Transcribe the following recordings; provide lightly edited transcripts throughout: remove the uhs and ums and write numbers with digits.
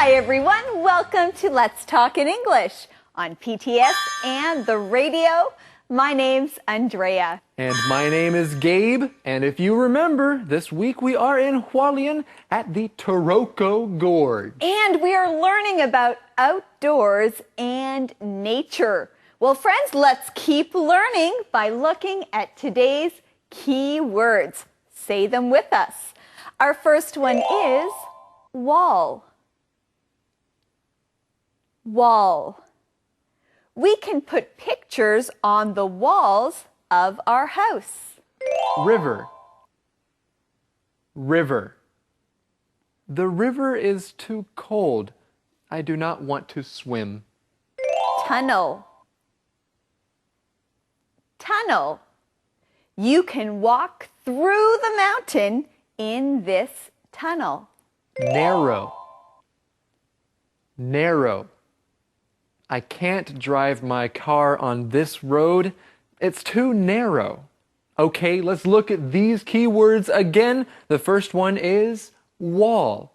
Hi everyone, welcome to Let's Talk in English on PTS and the radio. My name's Andrea. And my name is Gabe, and if you remember, this week we are in Hualien at the Taroko Gorge. And we are learning about outdoors and nature. Well, friends, let's keep learning by looking at today's key words. Say them with us. Our first one is wall. Wall. We can put pictures on the walls of our house. River. River. The river is too cold. I do not want to swim. Tunnel. Tunnel. You can walk through the mountain in this tunnel. Narrow. Narrow. I can't drive my car on this road. It's too narrow. Okay, let's look at these keywords again. The first one is wall.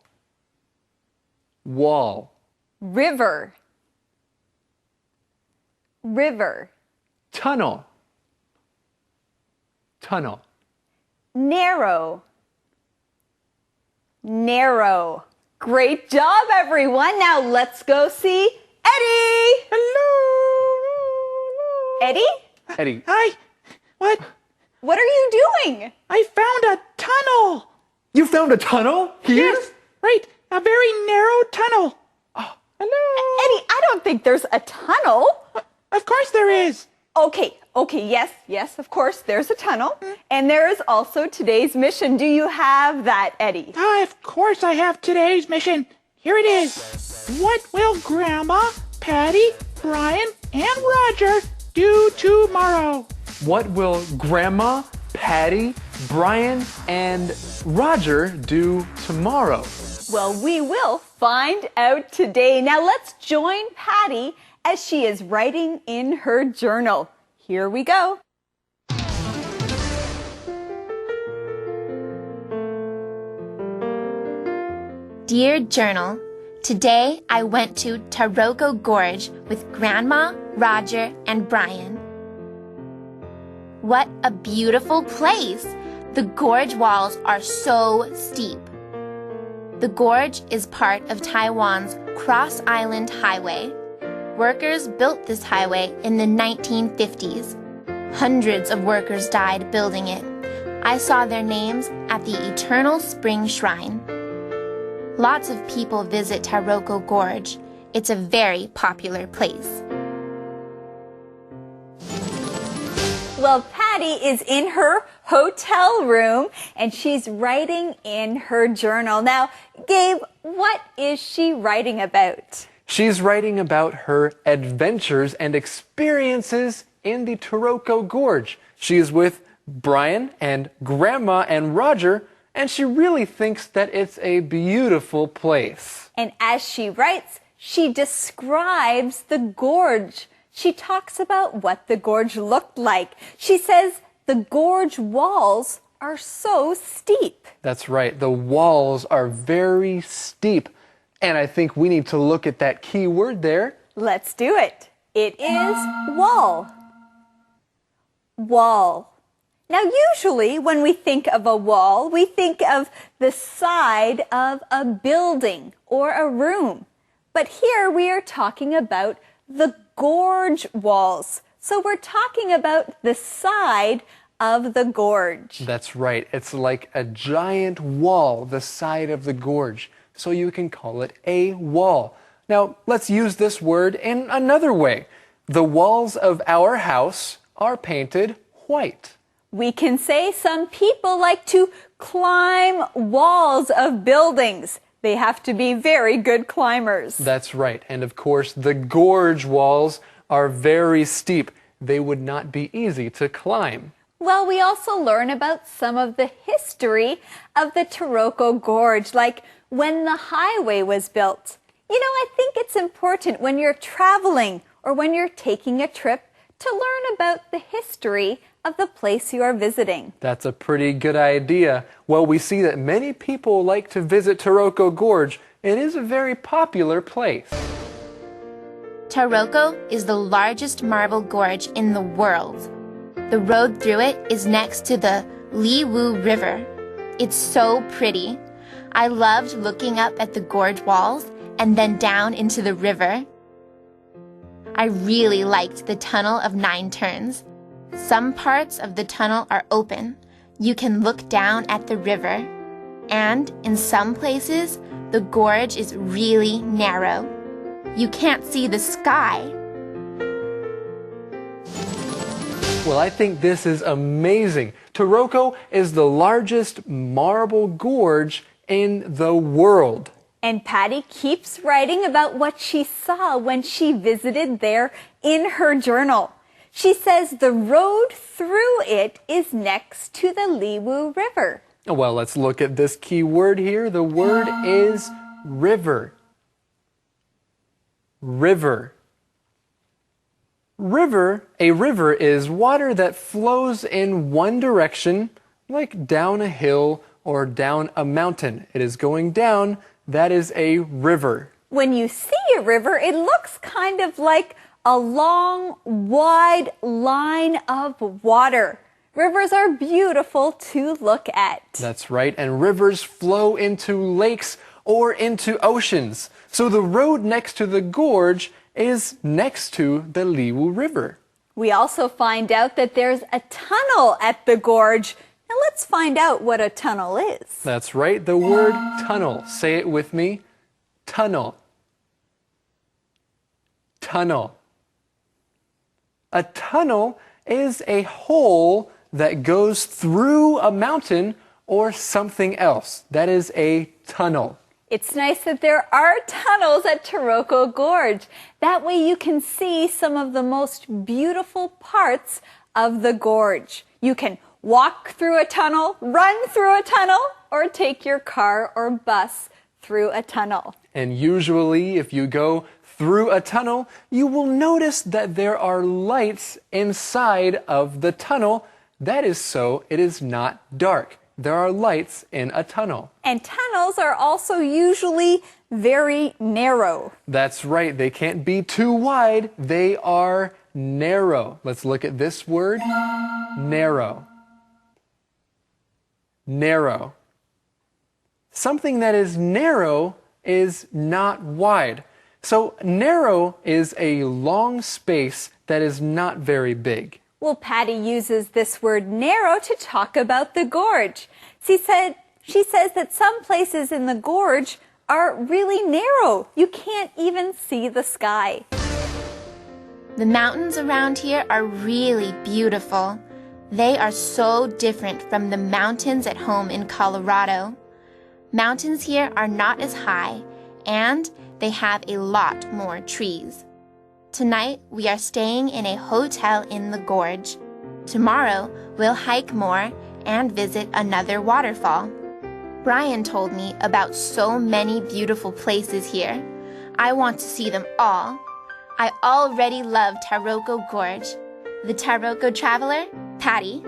Wall. River. River. Tunnel. Tunnel. Narrow. Narrow. Great job, everyone. Now let's go see Eddie. Hello. Eddie? Eddie. Hi. What? What are you doing? I found a tunnel. You found a tunnel here? Yes, right. A very narrow tunnel. Oh, hello. Eddie, I don't think there's a tunnel. Of course there is. Okay, yes, of course, there's a tunnel. And there is also today's mission. Do you have that, Eddie? Of course I have today's mission. Here it is. What will Grandma, Patty, Brian, and Roger do tomorrow? What will Grandma, Patty, Brian, and Roger do tomorrow? Well, we will find out today. Now let's join Patty as she is writing in her journal. Here we go. Dear Journal, today I went to Taroko Gorge with Grandma, Roger, and Brian. What a beautiful place! The gorge walls are so steep. The gorge is part of Taiwan's Cross Island Highway. Workers built this highway in the 1950s. Hundreds of workers died building it. I saw their names at the Eternal Spring Shrine. Lots of people visit Taroko Gorge. It's a very popular place. Well, Patty is in her hotel room and she's writing in her journal. Now, Gabe, what is she writing about? She's writing about her adventures and experiences in the Taroko Gorge. She is with Brian and Grandma and Roger, and she really thinks that it's a beautiful place. And as she writes, she describes the gorge. She talks about what the gorge looked like. She says the gorge walls are so steep. That's right. The walls are very steep. And I think we need to look at that key word there. Let's do it. It is wall. Wall. Now, usually when we think of a wall, we think of the side of a building or a room. But here we are talking about the gorge walls. So we're talking about the side of the gorge. That's right. It's like a giant wall, the side of the gorge. So you can call it a wall. Now, let's use this word in another way. The walls of our house are painted white. We can say some people like to climb walls of buildings. They have to be very good climbers. That's right. And of course, the gorge walls are very steep. They would not be easy to climb. Well, we also learn about some of the history of the Taroko Gorge, like when the highway was built. You know, I think it's important when you're traveling or when you're taking a trip to learn about the history of the place you are visiting. That's a pretty good idea. Well, we see that many people like to visit Taroko Gorge. It is a very popular place. Taroko is the largest marble gorge in the world. The road through it is next to the Liwu River. It's so pretty. I loved looking up at the gorge walls and then down into the river. I really liked the Tunnel of 9 Turns. Some parts of the tunnel are open. You can look down at the river. And in some places, the gorge is really narrow. You can't see the sky. Well, I think this is amazing. Taroko is the largest marble gorge in the world. And Patty keeps writing about what she saw when she visited there in her journal. She says the road through it is next to the Liwu River. Well, let's look at this key word here. The word is river. River. A river is water that flows in one direction, like down a hill or down a mountain. It is going down. That is a river. When you see a river, it looks kind of like a long, wide line of water. Rivers are beautiful to look at. That's right, and rivers flow into lakes or into oceans. So the road next to the gorge is next to the Liwu River. We also find out that there's a tunnel at the gorge. Now let's find out what a tunnel is. That's right, the word tunnel. Say it with me. Tunnel. Tunnel. A tunnel is a hole that goes through a mountain or something else. That is a tunnel. It's nice that there are tunnels at Taroko Gorge. That way you can see some of the most beautiful parts of the gorge. You can walk through a tunnel, run through a tunnel, or take your car or bus through a tunnel. And usually, if you go through a tunnel, you will notice that there are lights inside of the tunnel. That is so it is not dark. There are lights in a tunnel. And tunnels are also usually very narrow. That's right. They can't be too wide. They are narrow. Let's look at this word. Narrow. Narrow. Something that is narrow is not wide. So narrow is a long space that is not very big. Well, Patty uses this word narrow to talk about the gorge. She says that some places in the gorge are really narrow. You can't even see the sky. The mountains around here are really beautiful. They are so different from the mountains at home in Colorado. Mountains here are not as high, and they have a lot more trees. Tonight, we are staying in a hotel in the gorge. Tomorrow, we'll hike more and visit another waterfall. Brian told me about so many beautiful places here. I want to see them all. I already love Taroko Gorge. The Taroko Traveler, Patty.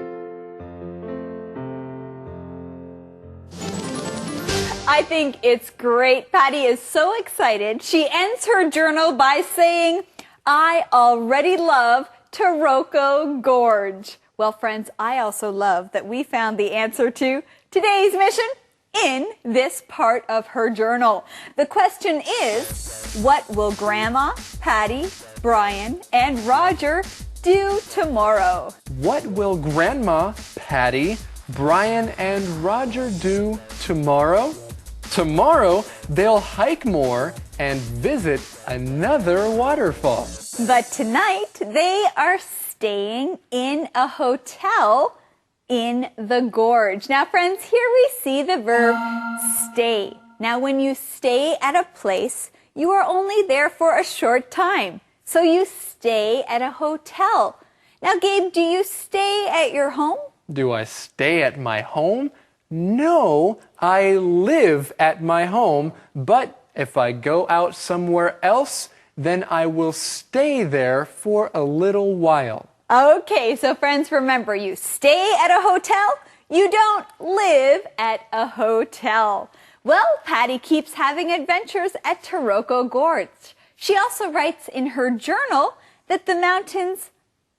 I think it's great. Patty is so excited. She ends her journal by saying, I already love Taroko Gorge. Well, friends, I also love that we found the answer to today's mission in this part of her journal. The question is, what will Grandma, Patty, Brian, and Roger do tomorrow? What will Grandma, Patty, Brian, and Roger do tomorrow? Tomorrow, they'll hike more and visit another waterfall. But tonight, they are staying in a hotel in the gorge. Now, friends, here we see the verb stay. Now, when you stay at a place, you are only there for a short time. So you stay at a hotel. Now, Gabe, do you stay at your home? Do I stay at my home? No, I live at my home, but if I go out somewhere else, then I will stay there for a little while. Okay, so friends, remember, you stay at a hotel, you don't live at a hotel. Well, Patty keeps having adventures at Taroko Gorge. She also writes in her journal that the mountains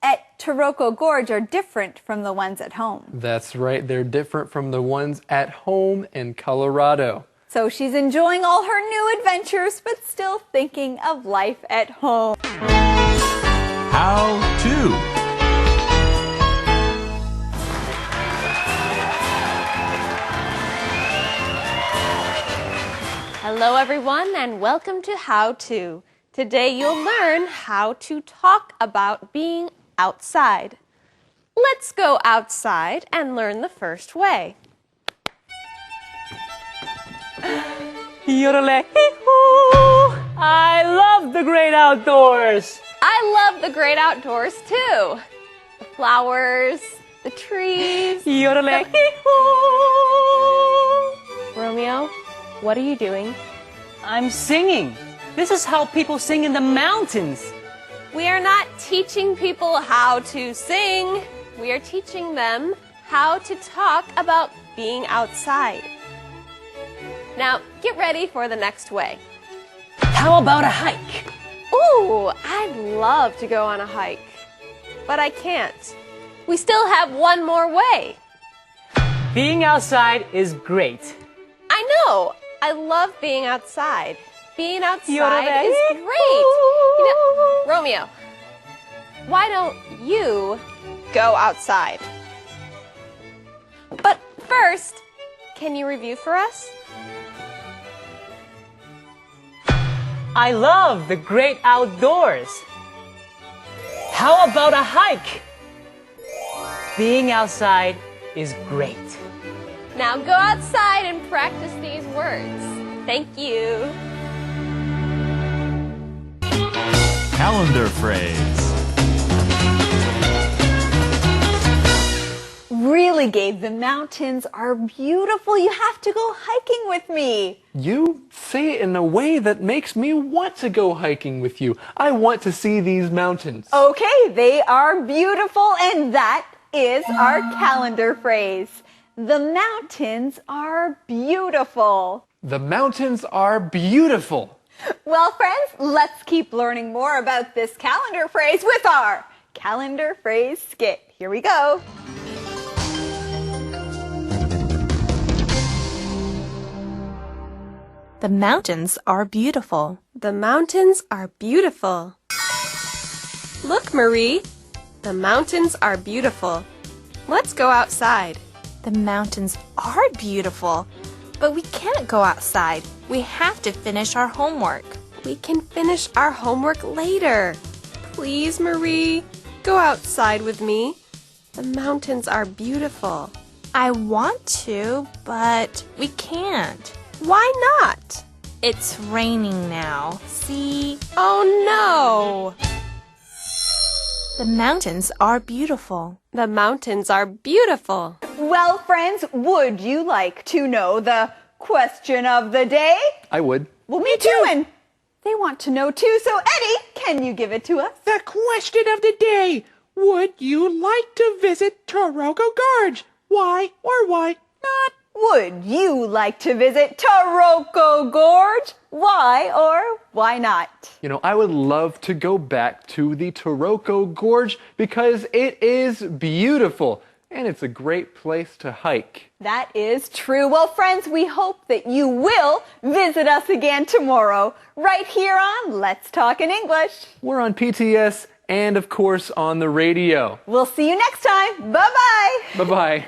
at Taroko Gorge are different from the ones at home. That's right, they're different from the ones at home in Colorado. So she's enjoying all her new adventures, but still thinking of life at home. How to. Hello everyone and welcome to How To. Today you'll learn how to talk about being outside. Let's go outside and learn the first way. Yodelay-hee-hoo! I love the great outdoors. I love the great outdoors too. The flowers, the trees. Yodelay-hee-hoo! Romeo, what are you doing? I'm singing. This is how people sing in the mountains. We are not teaching people how to sing. We are teaching them how to talk about being outside. Now, get ready for the next way. How about a hike? Ooh, I'd love to go on a hike, but I can't. We still have one more way. Being outside is great. I know. I love being outside. Being outside is great. Romeo, why don't you go outside? But first, can you review for us? I love the great outdoors. How about a hike? Being outside is great. Now go outside and practice these words. Thank you. Calendar phrase. Really, Gabe, the mountains are beautiful. You have to go hiking with me. You say it in a way that makes me want to go hiking with you. I want to see these mountains. Okay, they are beautiful, and that is our calendar phrase. The mountains are beautiful. The mountains are beautiful. Well, friends, let's keep learning more about this calendar phrase with our calendar phrase skit. Here we go. The mountains are beautiful. The mountains are beautiful. Look, Marie. The mountains are beautiful. Let's go outside. The mountains are beautiful, but we can't go outside. We have to finish our homework. We can finish our homework later. Please, Marie, go outside with me. The mountains are beautiful. I want to, but we can't. Why not? It's raining now. See? Oh no! The mountains are beautiful. The mountains are beautiful. Well, friends, would you like to know the question of the day? I would. Well, me too, and they want to know too. So, Eddie, can you give it to us? The question of the day. Would you like to visit Taroko Gorge? Why or why not? Would you like to visit Taroko Gorge? Why or why not? You know, I would love to go back to the Taroko Gorge because it is beautiful and it's a great place to hike. That is true. Well, friends, we hope that you will visit us again tomorrow, right here on Let's Talk in English. We're on PTS and, of course, on the radio. We'll see you next time. Bye-bye. Bye-bye.